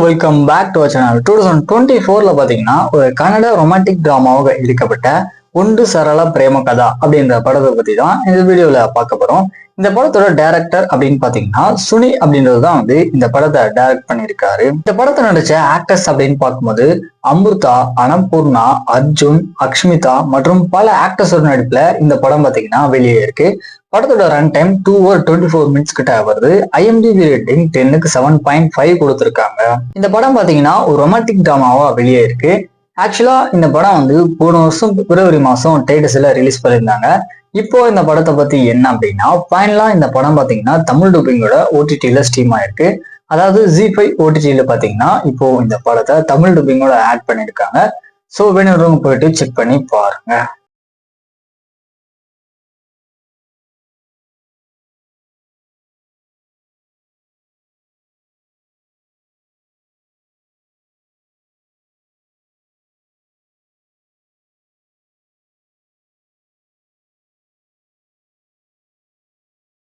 Welcome back to channel. 2024 பாத்தீங்கன்னா ஒரு Kannada romantic டிராமாவாக எடுக்கப்பட்ட ஒன்று சரள பிரேம கதா அப்படின்ற படத்தை பத்தி தான் இந்த வீடியோல பார்க்க போறோம். இந்த படத்தோட டைரக்டர் அப்படின்னு பாத்தீங்கன்னா சுனி அப்படின்றதுதான் இந்த படத்தை டைரக்ட் பண்ணியிருக்காரு. இந்த படத்தை நடிச்ச ஆக்டர்ஸ் அப்படின்னு பார்க்கும்போது அமிர்தா, அனம்பூர்ணா, அர்ஜுன், அக்ஷ்மிதா மற்றும் பல ஆக்டர்ஸோட நடிப்புல இந்த படம் பாத்தீங்கன்னா வெளியே இருக்கு. படத்தோட ரன் டைம் 2 hours 24 minutes கிட்ட வருது. IMDb ரேட்டிங் 10க்கு 7.5 கொடுத்துருக்காங்க. இந்த படம் பாத்தீங்கன்னா ஒரு ரொமான்டிக் டிராமாவா வெளியே இருக்கு. ஆக்சுவலா இந்த படம் போன வருஷம் பிப்ரவரி மாசம் தேட்டர்ஸ்ல ரிலீஸ் பண்ணியிருந்தாங்க. இப்போ இந்த படத்தை பத்தி என்ன அப்படின்னா, ஃபைனலா இந்த படம் பாத்தீங்கன்னா தமிழ் டப்பிங்கோட OTTல ஸ்ட்ரீம் ஆயிருக்கு. அதாவது ZEE5 OTTல பாத்தீங்கன்னா இப்போ இந்த படத்தை தமிழ் டப்பிங்கோட ஆட் பண்ணிருக்காங்க. ஸோ வேணுறவங்க போயிட்டு செக் பண்ணி பாருங்க.